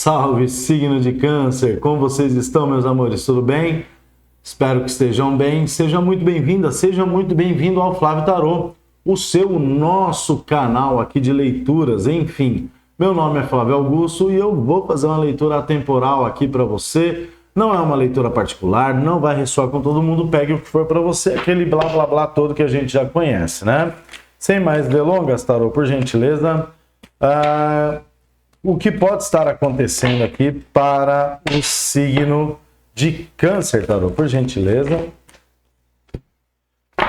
Salve, signo de Câncer! Como vocês estão, meus amores? Tudo bem? Espero que estejam bem. Seja muito bem-vinda, seja muito bem-vindo ao Flávio Tarô, o nosso canal aqui de leituras, enfim. Meu nome é Flávio Augusto e eu vou fazer uma leitura atemporal aqui para você. Não é uma leitura particular, não vai ressoar com todo mundo, pegue o que for para você, aquele blá blá blá todo que a gente já conhece, né? Sem mais delongas, Tarô, por gentileza, o que pode estar acontecendo aqui para o signo de Câncer, Tarô, por gentileza.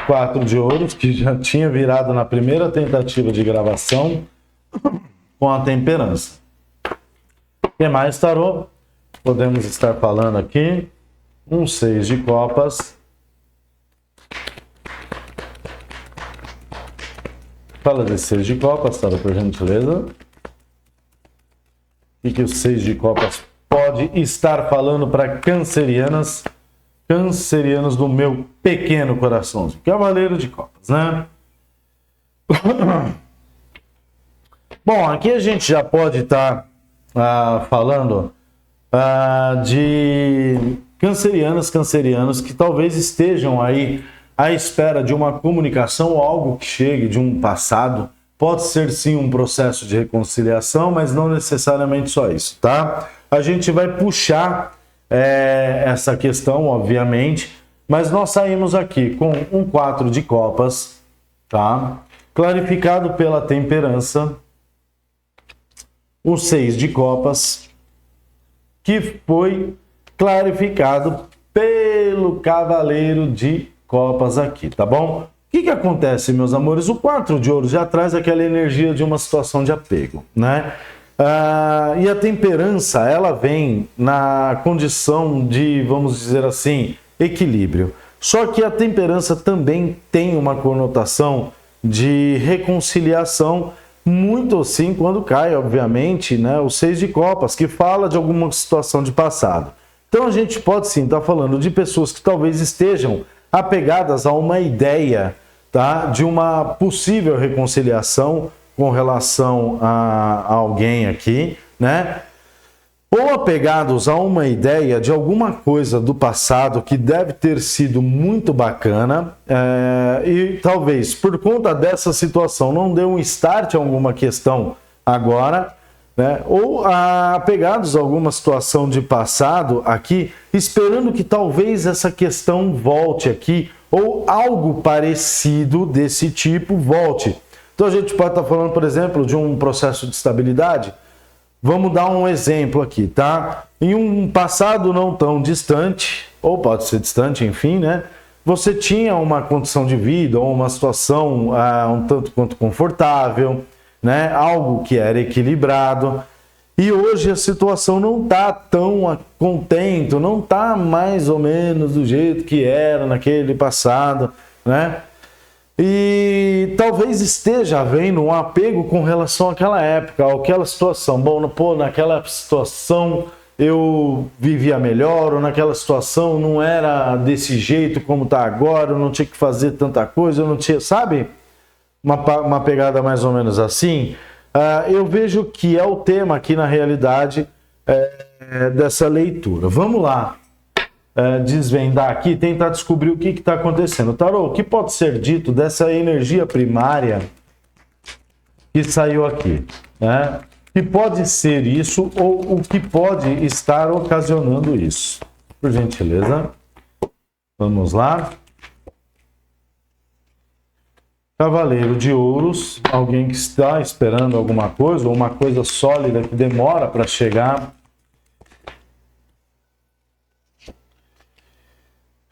4 de ouros, que já tinha virado na primeira tentativa de gravação com a temperança. O que mais, Tarô? Podemos estar falando aqui. 6 de copas. Fala desse 6 de copas, Tarô, por gentileza. O que o 6 de copas pode estar falando para cancerianos do meu pequeno coraçãozinho? Cavaleiro de copas, né? Bom, aqui a gente já pode estar falando de cancerianos que talvez estejam aí à espera de uma comunicação ou algo que chegue de um passado. Pode ser sim um processo de reconciliação, mas não necessariamente só isso, tá? A gente vai puxar essa questão, obviamente, mas nós saímos aqui com um 4 de copas, tá? Clarificado pela temperança, o 6 de copas, que foi clarificado pelo cavaleiro de copas aqui, tá bom? O que acontece, meus amores? O 4 de ouros já traz aquela energia de uma situação de apego, né? E a temperança, ela vem na condição de, vamos dizer assim, equilíbrio. Só que a temperança também tem uma conotação de reconciliação, muito assim quando cai, obviamente, né, o 6 de copas, que fala de alguma situação de passado. Então a gente pode sim estar falando de pessoas que talvez estejam apegadas a uma ideia, tá, de uma possível reconciliação com relação a alguém aqui, né? Ou apegados a uma ideia de alguma coisa do passado que deve ter sido muito bacana e talvez por conta dessa situação não deu um start a alguma questão agora, né? Ou apegados a alguma situação de passado aqui, esperando que talvez essa questão volte aqui ou algo parecido desse tipo volte. Então a gente pode estar falando, por exemplo, de um processo de estabilidade. Vamos dar um exemplo aqui, tá? Em um passado não tão distante, ou pode ser distante, enfim, né? Você tinha uma condição de vida ou uma situação um tanto quanto confortável, né? Algo que era equilibrado. E hoje a situação não está tão contente, não está mais ou menos do jeito que era naquele passado, né? E talvez esteja havendo um apego com relação àquela época, àquela situação. Bom, pô, naquela situação eu vivia melhor, ou naquela situação não era desse jeito como está agora, eu não tinha que fazer tanta coisa, eu não tinha, sabe? Uma pegada mais ou menos assim. Eu vejo que é o tema aqui na realidade dessa leitura. Vamos lá. Desvendar aqui, tentar descobrir o que está acontecendo. Tarô, o que pode ser dito dessa energia primária que saiu aqui? Né? Que pode ser isso ou o que pode estar ocasionando isso? Por gentileza. Vamos lá. Cavaleiro de ouros, alguém que está esperando alguma coisa, ou uma coisa sólida que demora para chegar.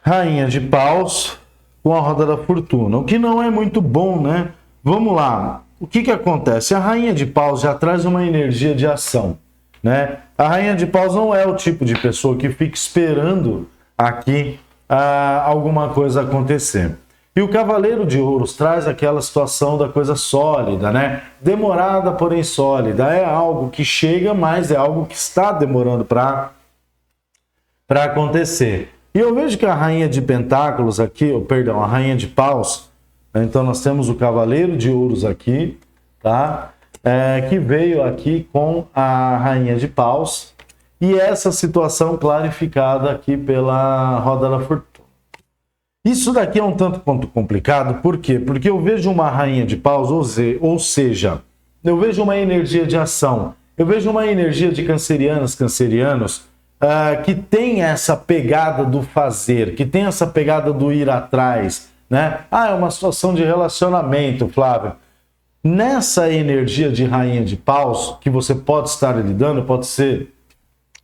Rainha de paus com a roda da fortuna, o que não é muito bom, né? Vamos lá, o que acontece? A rainha de paus já traz uma energia de ação, né? A rainha de paus não é o tipo de pessoa que fica esperando aqui alguma coisa acontecer. E o cavaleiro de ouros traz aquela situação da coisa sólida, né? Demorada, porém sólida. É algo que chega, mas é algo que está demorando para acontecer. E eu vejo que a rainha de pentáculos aqui, a rainha de paus, então nós temos o cavaleiro de ouros aqui, tá? Que veio aqui com a rainha de paus, e essa situação clarificada aqui pela roda da fortuna. Isso daqui é um tanto quanto complicado, por quê? Porque eu vejo uma rainha de paus, ou seja, eu vejo uma energia de ação, eu vejo uma energia de cancerianos, que tem essa pegada do fazer, que tem essa pegada do ir atrás, né? Ah, é uma situação de relacionamento, Flávio. Nessa energia de rainha de paus, que você pode estar lidando, pode ser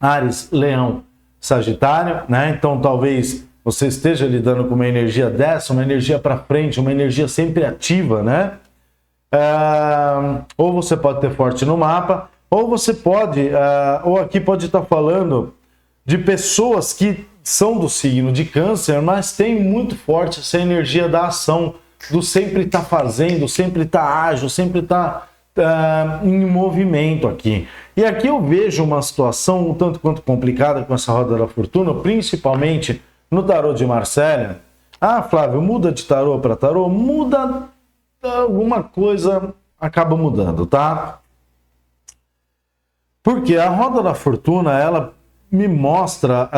Áries, Leão, Sagitário, né? Então talvez você esteja lidando com uma energia dessa, uma energia para frente, uma energia sempre ativa, né? Ou você pode ter forte no mapa, ou você pode, ou aqui pode estar falando de pessoas que são do signo de Câncer, mas tem muito forte essa energia da ação, do sempre estar fazendo, sempre estar ágil, sempre estar em movimento aqui. E aqui eu vejo uma situação um tanto quanto complicada com essa roda da fortuna, principalmente no tarô de Marsella. Ah, Flávio, muda de tarô para tarô? Muda alguma coisa, acaba mudando, tá? Porque a roda da fortuna, ela me mostra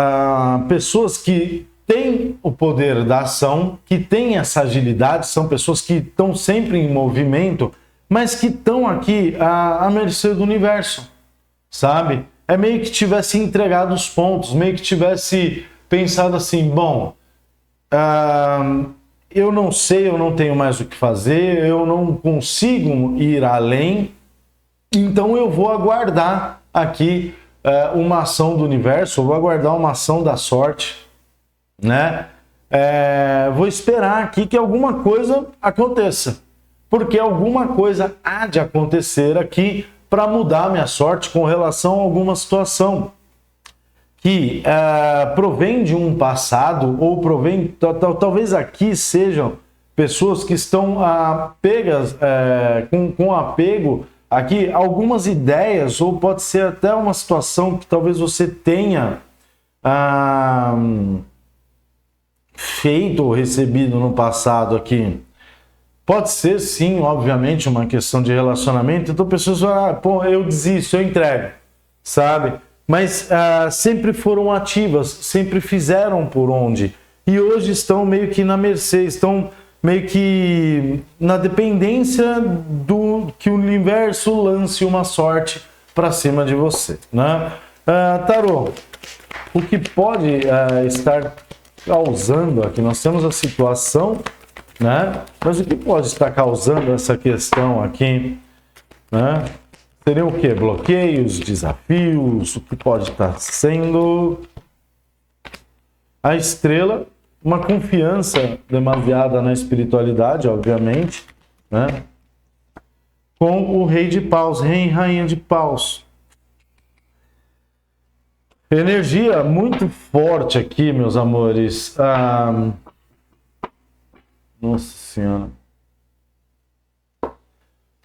pessoas que têm o poder da ação, que têm essa agilidade, são pessoas que estão sempre em movimento, mas que estão aqui à mercê do universo, sabe? É meio que tivesse entregado os pontos, meio que tivesse pensado assim, bom, eu não sei, eu não tenho mais o que fazer, eu não consigo ir além, então eu vou aguardar aqui uma ação do universo, eu vou aguardar uma ação da sorte, né? Vou esperar aqui que alguma coisa aconteça, porque alguma coisa há de acontecer aqui para mudar a minha sorte com relação a alguma situação que provém de um passado, ou provém, talvez aqui sejam pessoas que estão pegas com apego aqui, algumas ideias, ou pode ser até uma situação que talvez você tenha feito ou recebido no passado aqui. Pode ser, sim, obviamente, uma questão de relacionamento. Então, pessoas falam, pô, eu desisto, eu entrego, sabe? Mas sempre foram ativas, sempre fizeram por onde. E hoje estão meio que na mercê, estão meio que na dependência do que o universo lance uma sorte para cima de você, né? Tarô, o que pode estar causando aqui? Nós temos a situação, né? Mas o que pode estar causando essa questão aqui, né? Seriam o quê? Bloqueios, desafios, o que pode estar sendo? A estrela, uma confiança demasiada na espiritualidade, obviamente, né? Com o rei de paus, rei e rainha de paus. Energia muito forte aqui, meus amores. Nossa Senhora.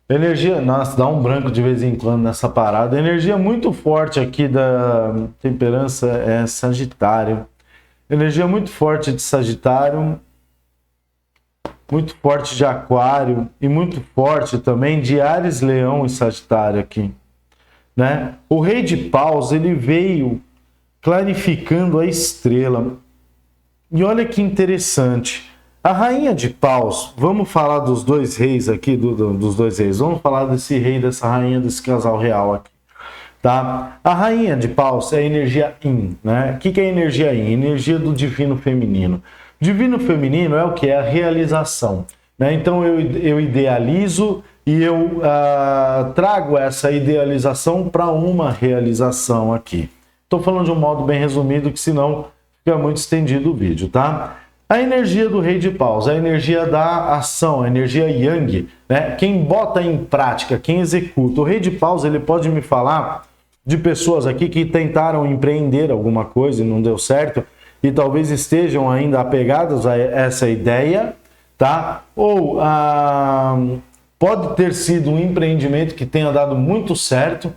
Energia, nossa, dá um branco de vez em quando nessa parada. Energia muito forte aqui da temperança é Sagitário. Energia muito forte de Sagitário, muito forte de Aquário e muito forte também de Áries, Leão e Sagitário aqui, né? O rei de paus, ele veio clarificando a estrela. E olha que interessante. A rainha de paus, vamos falar dos dois reis aqui, dos dois reis. Vamos falar desse rei, dessa rainha, desse casal real aqui. Tá? A rainha de paus é a energia yin, né? O que é energia yin? Energia do divino feminino. Divino feminino é o que? É a realização, né? Então eu idealizo e eu trago essa idealização para uma realização aqui. Estou falando de um modo bem resumido, que senão fica muito estendido o vídeo, tá? A energia do rei de paus, a energia da ação, a energia yang, né? Quem bota em prática, quem executa. O rei de paus, ele pode me falar de pessoas aqui que tentaram empreender alguma coisa e não deu certo, e talvez estejam ainda apegadas a essa ideia, tá? Ou pode ter sido um empreendimento que tenha dado muito certo,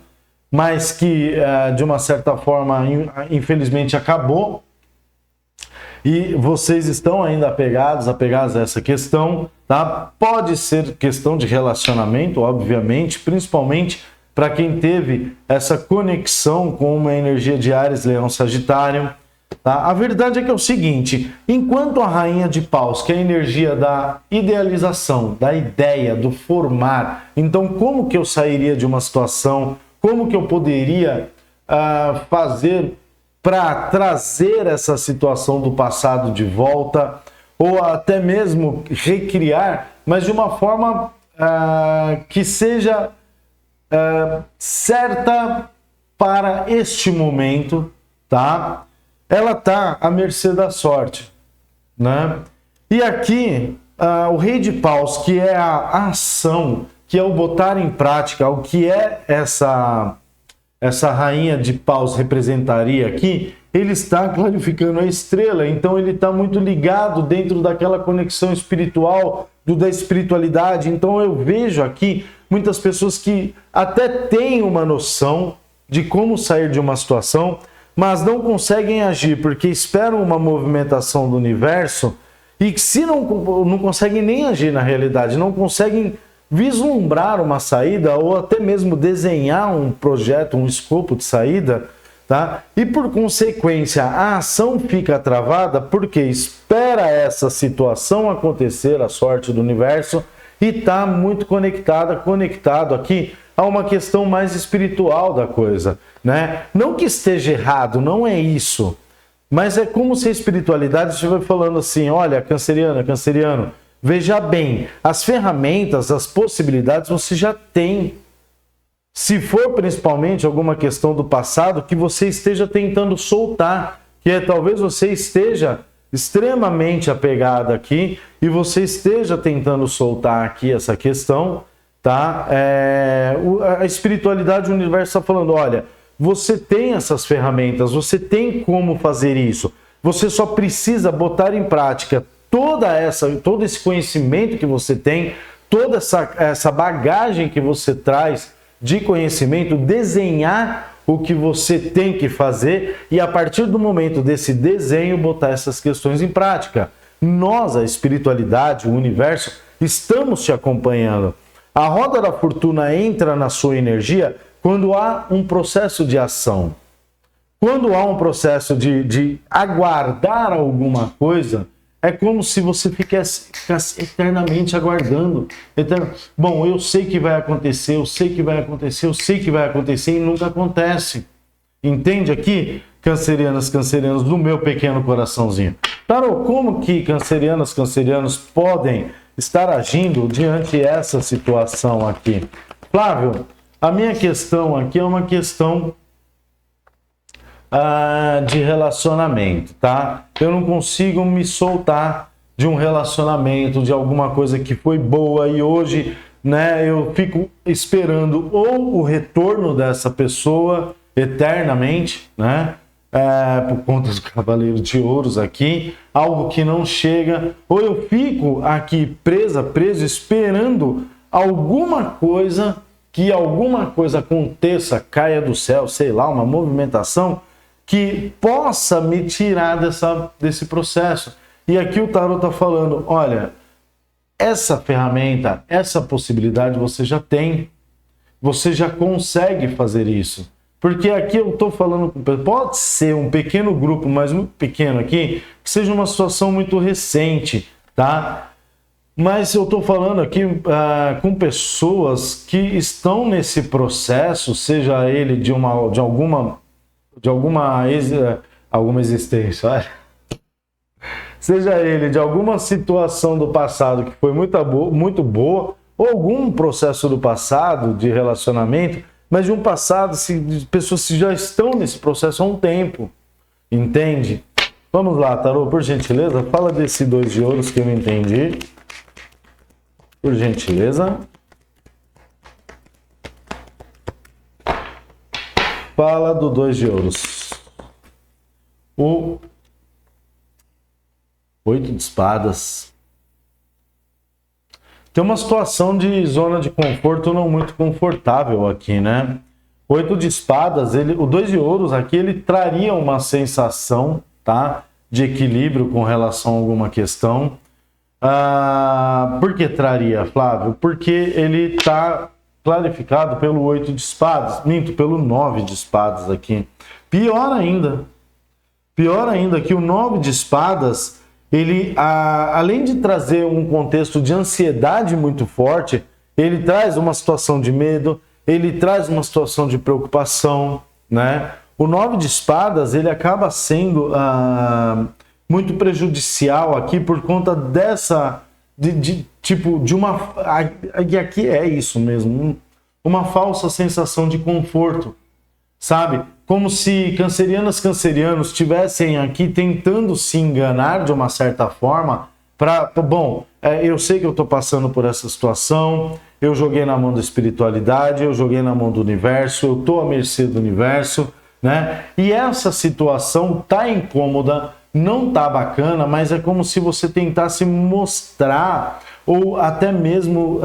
mas que de uma certa forma, infelizmente, acabou. E vocês estão ainda apegados a essa questão, tá? Pode ser questão de relacionamento, obviamente, principalmente para quem teve essa conexão com uma energia de Áries, Leão, Sagitário. Tá? A verdade é que é o seguinte, enquanto a rainha de paus, que é a energia da idealização, da ideia, do formar, então como que eu sairia de uma situação, como que eu poderia fazer para trazer essa situação do passado de volta, ou até mesmo recriar, mas de uma forma que seja certa para este momento, tá? Ela está à mercê da sorte, né? E aqui, o rei de paus, que é a ação, que é o botar em prática, o que é essa rainha de paus representaria aqui, ele está clarificando a estrela, então ele está muito ligado dentro daquela conexão espiritual, da espiritualidade. Então eu vejo aqui muitas pessoas que até têm uma noção de como sair de uma situação, mas não conseguem agir porque esperam uma movimentação do universo e que se não conseguem nem agir na realidade, não conseguem vislumbrar uma saída ou até mesmo desenhar um projeto, um escopo de saída, tá? E por consequência a ação fica travada porque espera essa situação acontecer, a sorte do universo, e está muito conectado aqui a uma questão mais espiritual da coisa, né? Não que esteja errado, não é isso, mas é como se a espiritualidade estivesse falando assim, olha, canceriano, veja bem, as ferramentas, as possibilidades você já tem. Se for principalmente alguma questão do passado que você esteja tentando soltar, que talvez você esteja extremamente apegado aqui e você esteja tentando soltar aqui essa questão, tá? A espiritualidade, o universo está falando, olha, você tem essas ferramentas, você tem como fazer isso, você só precisa botar em prática todo esse conhecimento que você tem, toda essa bagagem que você traz de conhecimento, desenhar o que você tem que fazer e a partir do momento desse desenho botar essas questões em prática. Nós, a espiritualidade, o universo, estamos te acompanhando. A roda da fortuna entra na sua energia quando há um processo de ação. Quando há um processo de aguardar alguma coisa, é como se você ficasse eternamente aguardando. Bom, eu sei que vai acontecer, eu sei que vai acontecer, eu sei que vai acontecer e nunca acontece. Entende aqui, cancerianos, do meu pequeno coraçãozinho? Tarô, como que cancerianos podem estar agindo diante dessa situação aqui? Flávio, a minha questão aqui é uma questão de relacionamento, tá? Eu não consigo me soltar de um relacionamento, de alguma coisa que foi boa e hoje, né, eu fico esperando ou o retorno dessa pessoa eternamente, né? Por conta do Cavaleiro de Ouros aqui, algo que não chega, ou eu fico aqui preso, esperando alguma coisa, que alguma coisa aconteça, caia do céu, sei lá, uma movimentação que possa me tirar desse processo. E aqui o tarot está falando, olha, essa ferramenta, essa possibilidade você já tem, você já consegue fazer isso. Porque aqui eu estou falando, pode ser um pequeno grupo, mas muito pequeno aqui, que seja uma situação muito recente, tá? Mas eu estou falando aqui com pessoas que estão nesse processo, seja ele de alguma existência, olha. Seja ele de alguma situação do passado que foi muito boa, ou algum processo do passado de relacionamento, mas de um passado de pessoas que já estão nesse processo há um tempo, entende? Vamos lá, tarô, por gentileza, fala desse 2 de ouros que eu não entendi, por gentileza. Fala do 2 de ouros. O 8 de espadas. Tem uma situação de zona de conforto não muito confortável aqui, né? 8 de espadas, o 2 de ouros aqui, ele traria uma sensação, tá? De equilíbrio com relação a alguma questão. Por que traria, Flávio? Porque ele está clarificado pelo 8 de espadas, minto, pelo 9 de espadas aqui. Pior ainda que o 9 de espadas, ele, além de trazer um contexto de ansiedade muito forte, ele traz uma situação de medo, ele traz uma situação de preocupação, né? O 9 de espadas, ele acaba sendo muito prejudicial aqui por conta dessa, de uma, e aqui é isso mesmo, uma falsa sensação de conforto, sabe? Como se cancerianos estivessem aqui tentando se enganar de uma certa forma para, bom, eu sei que eu estou passando por essa situação, eu joguei na mão da espiritualidade, eu joguei na mão do universo, eu estou à mercê do universo, né? E essa situação tá incômoda, não tá bacana, mas é como se você tentasse mostrar ou até mesmo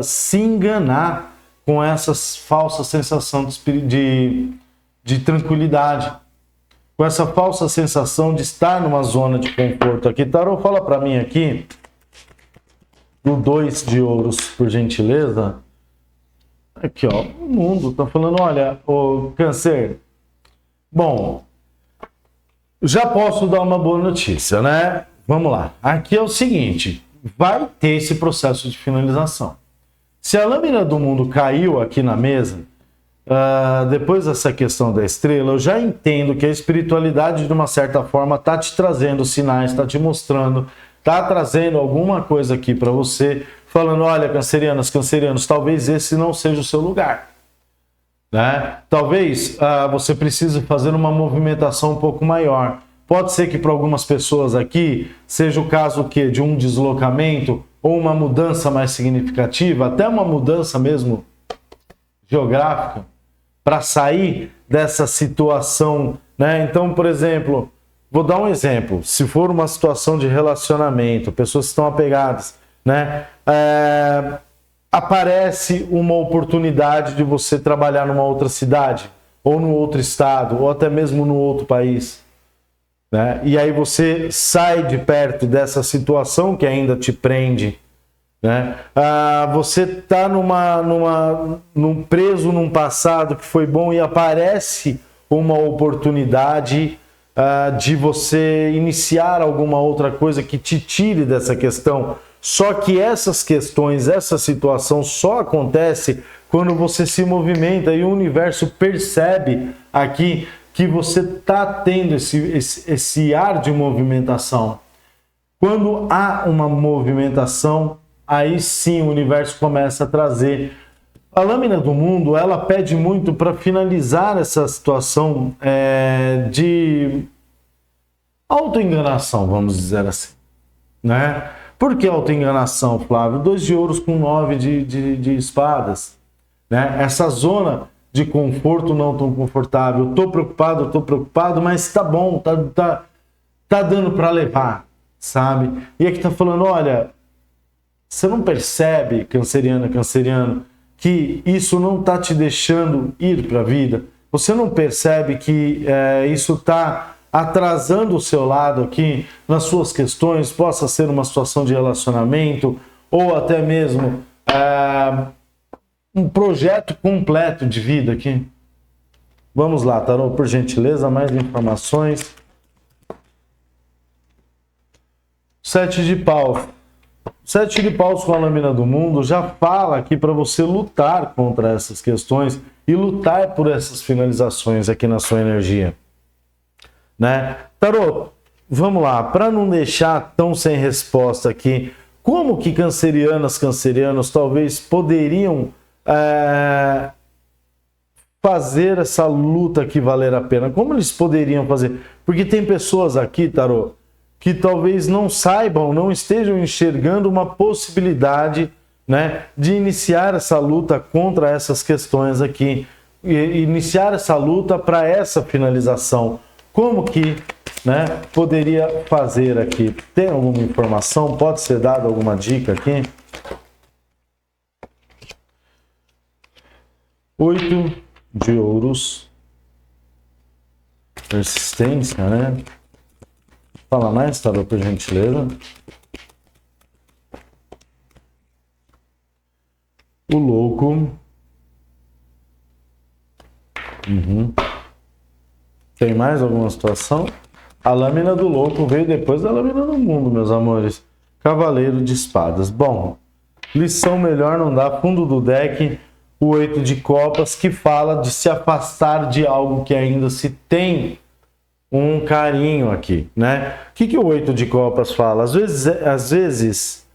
se enganar com essa falsa sensação de tranquilidade, com essa falsa sensação de estar numa zona de conforto. Aqui, Tarô, fala para mim aqui do 2 de ouros, por gentileza. Aqui, ó, o mundo tá falando, olha, o Câncer, bom, já posso dar uma boa notícia, né? Vamos lá. Aqui é o seguinte, vai ter esse processo de finalização. Se a lâmina do mundo caiu aqui na mesa, depois dessa questão da estrela, eu já entendo que a espiritualidade, de uma certa forma, está te trazendo sinais, está te mostrando, está trazendo alguma coisa aqui para você, falando, olha, cancerianos, talvez esse não seja o seu lugar. Né? Talvez você precise fazer uma movimentação um pouco maior. Pode ser que para algumas pessoas aqui seja o caso de um deslocamento ou uma mudança mais significativa, até uma mudança mesmo geográfica, para sair dessa situação, né? Então, por exemplo, vou dar um exemplo. Se for uma situação de relacionamento, pessoas que estão apegadas, né? Aparece uma oportunidade de você trabalhar numa outra cidade, ou no outro estado, ou até mesmo no outro país, né? E aí você sai de perto dessa situação que ainda te prende, né? Você está preso num passado que foi bom e aparece uma oportunidade de você iniciar alguma outra coisa que te tire dessa questão. Só que essas questões, essa situação só acontece quando você se movimenta e o universo percebe aqui que você está tendo esse ar de movimentação. Quando há uma movimentação, aí sim o universo começa a trazer. A lâmina do mundo, ela pede muito para finalizar essa situação de autoenganação, vamos dizer assim, né? Por que autoenganação, Flávio? 2 de ouros com 9 de espadas, né? Essa zona de conforto não tão confortável. Estou preocupado, mas tá bom, tá dando para levar, sabe? E aqui tá falando, olha, você não percebe, canceriano, que isso não tá te deixando ir para a vida? Você não percebe que isso tá atrasando o seu lado aqui nas suas questões? Possa ser uma situação de relacionamento ou até mesmo um projeto completo de vida aqui. Vamos lá, Tarô, por gentileza, mais informações. 7 de paus. 7 de paus com a lâmina do mundo já fala aqui para você lutar contra essas questões e lutar por essas finalizações aqui na sua energia, né? Tarô, vamos lá, para não deixar tão sem resposta aqui, como que cancerianos talvez poderiam fazer essa luta aqui valer a pena? Como eles poderiam fazer? Porque tem pessoas aqui, Tarô, que talvez não saibam, não estejam enxergando uma possibilidade, né, de iniciar essa luta contra essas questões aqui, e iniciar essa luta para essa finalização. Como que, né, poderia fazer aqui? Tem alguma informação? Pode ser dada alguma dica aqui? 8 de ouros. Persistência, né? Fala mais, Tarô, por gentileza. O louco Uhum. Tem mais alguma situação? A lâmina do louco veio depois da lâmina do mundo, meus amores. Cavaleiro de espadas. Bom, lição melhor não dá. Fundo do deck, o 8 de copas, que fala de se afastar de algo que ainda se tem um carinho aqui, né? O que o 8 de copas fala? Às vezes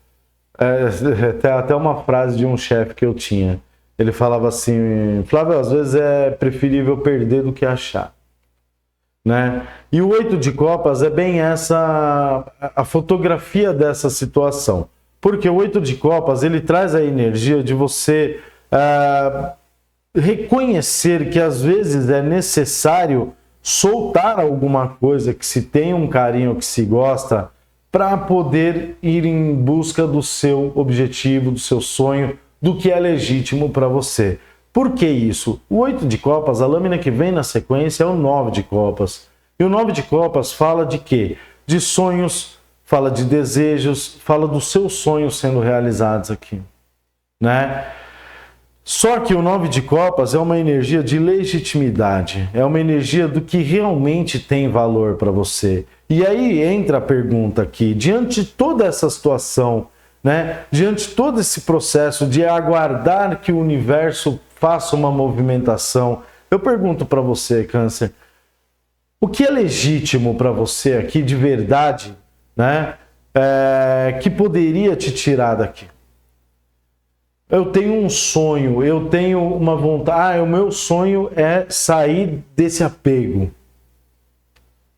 tem até uma frase de um chefe que eu tinha. Ele falava assim, Flávio, às vezes é preferível perder do que achar, né? E o 8 de copas é bem essa a fotografia dessa situação. Porque o 8 de copas, ele traz a energia de você reconhecer que às vezes é necessário soltar alguma coisa que se tem um carinho, que se gosta, para poder ir em busca do seu objetivo, do seu sonho, do que é legítimo para você. Por que isso? O 8 de copas, a lâmina que vem na sequência é o 9 de copas. E o 9 de copas fala de quê? De sonhos, fala de desejos, fala dos seus sonhos sendo realizados aqui, né? Só que o 9 de copas é uma energia de legitimidade, é uma energia do que realmente tem valor para você. E aí entra a pergunta aqui, diante de toda essa situação, né? Diante de todo esse processo de aguardar que o universo faça uma movimentação, eu pergunto para você, Câncer, o que é legítimo para você aqui de verdade, né? Que poderia te tirar daqui? Eu tenho um sonho, eu tenho uma vontade. O meu sonho é sair desse apego.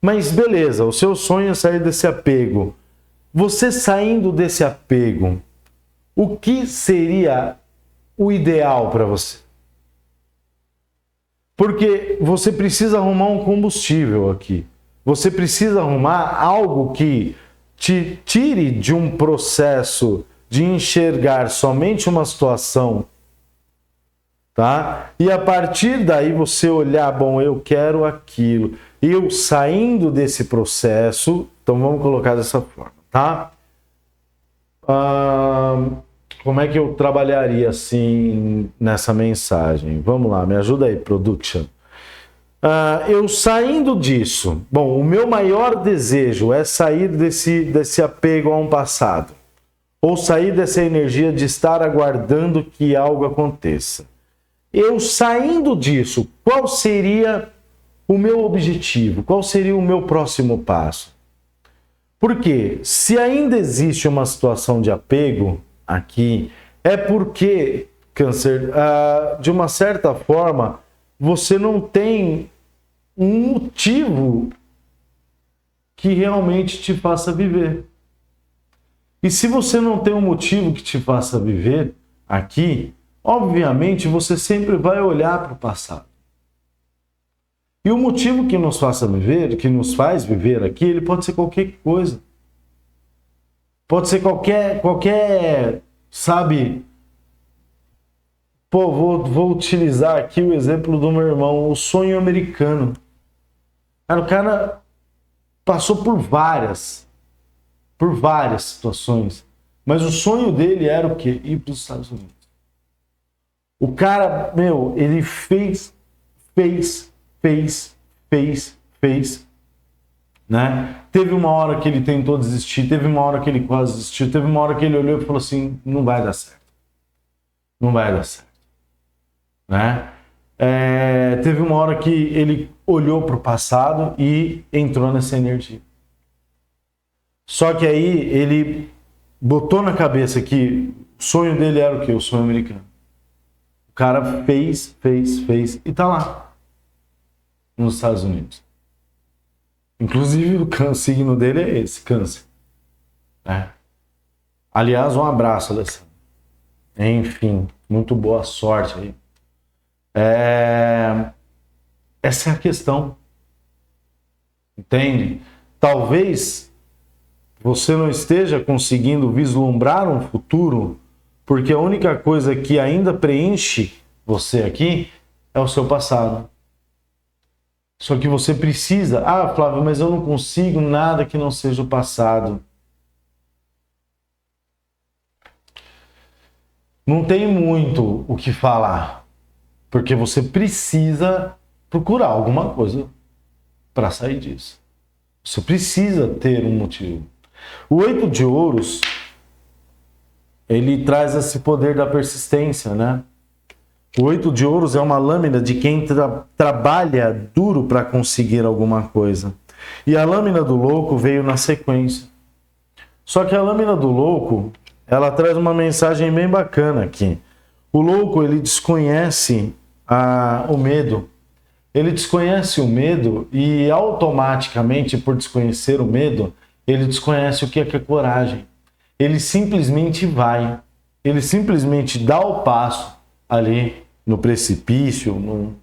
Mas beleza, o seu sonho é sair desse apego. Você saindo desse apego, o que seria o ideal para você? Porque você precisa arrumar um combustível aqui. Você precisa arrumar algo que te tire de um processo de enxergar somente uma situação, tá? E a partir daí você olhar, bom, eu quero aquilo. Eu saindo desse processo, então vamos colocar dessa forma, tá? Como é que eu trabalharia assim nessa mensagem? Vamos lá, me ajuda aí, production. Eu saindo disso, bom, o meu maior desejo é sair desse apego a um passado. Ou sair dessa energia de estar aguardando que algo aconteça. Eu saindo disso, qual seria o meu objetivo? Qual seria o meu próximo passo? Porque se ainda existe uma situação de apego aqui, é porque, Câncer, de uma certa forma, você não tem um motivo que realmente te faça viver. E se você não tem um motivo que te faça viver aqui, obviamente você sempre vai olhar para o passado. E o motivo que nos faça viver, que nos faz viver aqui, ele pode ser qualquer coisa. Pode ser qualquer, sabe? Pô, vou utilizar aqui o exemplo do meu irmão, o sonho americano. O cara passou por várias situações, mas o sonho dele era o quê? Ir para os Estados Unidos. O cara, ele fez, né? Teve uma hora que ele tentou desistir, teve uma hora que ele quase desistiu, teve uma hora que ele olhou e falou assim, não vai dar certo. Não vai dar certo. Né? Teve uma hora que ele olhou para o passado e entrou nessa energia. Só que aí ele botou na cabeça que o sonho dele era o quê? O sonho americano. O cara fez e tá lá. Nos Estados Unidos. Inclusive o signo dele é esse, Câncer. Aliás, um abraço, Alessandro. Enfim, muito boa sorte aí. Essa é a questão. Entende? Talvez você não esteja conseguindo vislumbrar um futuro, porque a única coisa que ainda preenche você aqui é o seu passado. Só que você precisa... Flávio, mas eu não consigo nada que não seja o passado. Não tem muito o que falar, porque você precisa procurar alguma coisa para sair disso. Você precisa ter um motivo. O 8 de ouros, ele traz esse poder da persistência, né? O 8 de ouros é uma lâmina de quem trabalha duro para conseguir alguma coisa. E a lâmina do louco veio na sequência. Só que a lâmina do louco, ela traz uma mensagem bem bacana aqui. O louco, ele desconhece o medo. Ele desconhece o medo e automaticamente, por desconhecer o medo, ele desconhece o que é coragem. Ele simplesmente vai. Ele simplesmente dá o passo ali no precipício,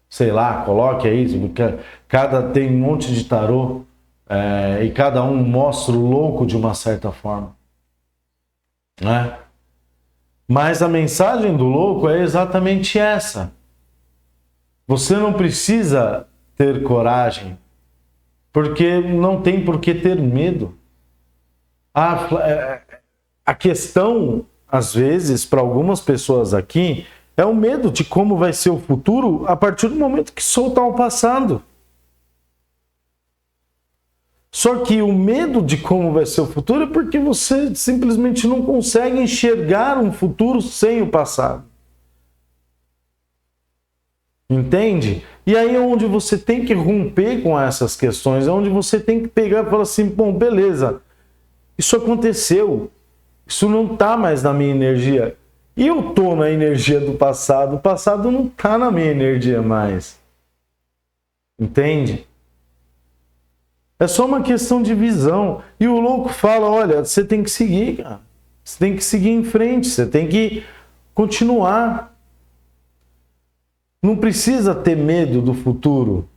sei lá, coloque aí, tem um monte de tarô e cada um mostra o louco de uma certa forma, né? Mas a mensagem do louco é exatamente essa. Você não precisa ter coragem, porque não tem por que ter medo. A questão, às vezes, para algumas pessoas aqui, é o medo de como vai ser o futuro a partir do momento que soltar o passado. Só que o medo de como vai ser o futuro é porque você simplesmente não consegue enxergar um futuro sem o passado. Entende? E aí é onde você tem que romper com essas questões, é onde você tem que pegar e falar assim, bom, beleza, isso aconteceu, isso não está mais na minha energia. E eu estou na energia do passado, o passado não está na minha energia mais. Entende? É só uma questão de visão. E o louco fala, olha, você tem que seguir, cara. Você tem que seguir em frente, você tem que continuar. Não precisa ter medo do futuro.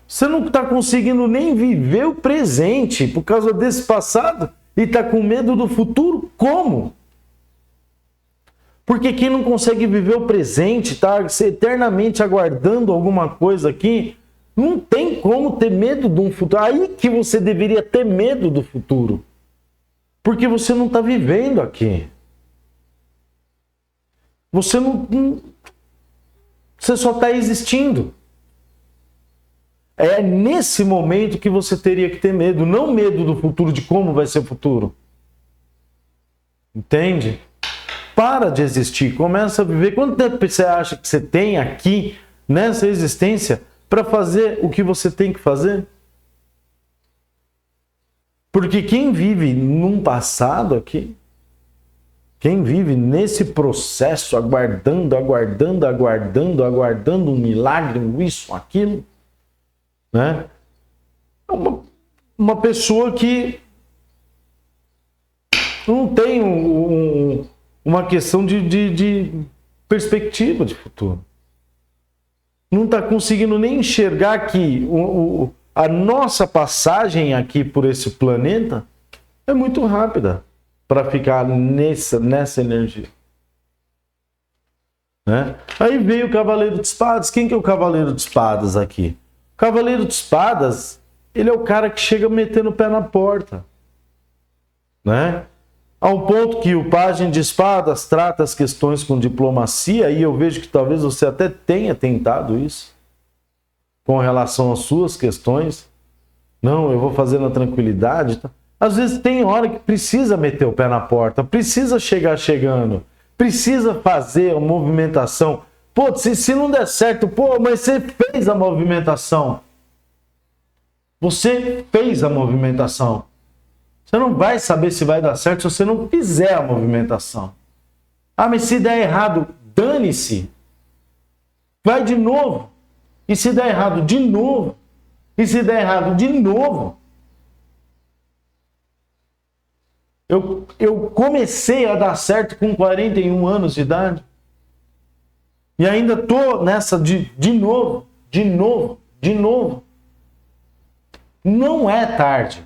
Você não está conseguindo nem viver o presente por causa desse passado e está com medo do futuro? Como? Porque quem não consegue viver o presente, está eternamente aguardando alguma coisa aqui, não tem como ter medo de um futuro. Aí que você deveria ter medo do futuro. Porque você não está vivendo aqui. Você você só está existindo. É nesse momento que você teria que ter medo, não medo do futuro, de como vai ser o futuro. Entende? Para de existir, começa a viver. Quanto tempo você acha que você tem aqui, nessa existência, para fazer o que você tem que fazer? Porque quem vive num passado aqui, quem vive nesse processo, aguardando um milagre, isso, aquilo, né? É uma pessoa que não tem uma questão de perspectiva de futuro. Não está conseguindo nem enxergar que a nossa passagem aqui por esse planeta é muito rápida para ficar nessa energia. Né? Aí veio o Cavaleiro de Espadas. Quem que é o Cavaleiro de Espadas aqui? O Cavaleiro de Espadas, ele é o cara que chega metendo o pé na porta. Né? Ao ponto que o Pajem de Espadas trata as questões com diplomacia, e eu vejo que talvez você até tenha tentado isso, com relação às suas questões. Não, eu vou fazer na tranquilidade. Às vezes tem hora que precisa meter o pé na porta, precisa chegar chegando, precisa fazer a movimentação. Pô, se não der certo, pô, mas você fez a movimentação. Você fez a movimentação. Você não vai saber se vai dar certo se você não fizer a movimentação. Ah, mas se der errado, dane-se. Vai de novo. E se der errado, de novo. E se der errado, de novo. Eu comecei a dar certo com 41 anos de idade. E ainda estou nessa de novo. Não é tarde.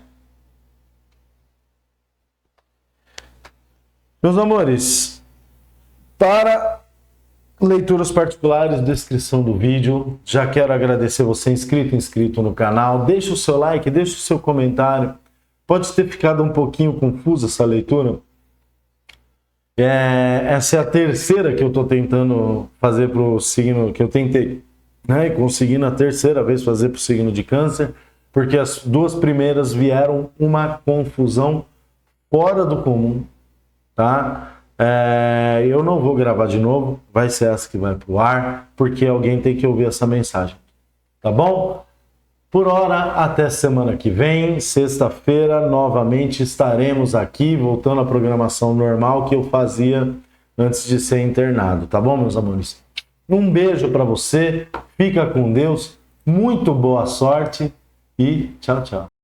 Meus amores, para leituras particulares, descrição do vídeo, já quero agradecer você inscrito no canal. Deixa o seu like, deixa o seu comentário. Pode ter ficado um pouquinho confusa essa leitura, Essa é a terceira que eu estou tentando fazer para o signo que eu tentei, né? E consegui na terceira vez fazer para o signo de Câncer, porque as duas primeiras vieram uma confusão fora do comum, tá? Eu não vou gravar de novo, vai ser essa que vai pro ar, porque alguém tem que ouvir essa mensagem, tá bom? Por hora, até semana que vem, sexta-feira, novamente estaremos aqui, voltando à programação normal que eu fazia antes de ser internado, tá bom, meus amores? Um beijo para você, fica com Deus, muito boa sorte e tchau, tchau.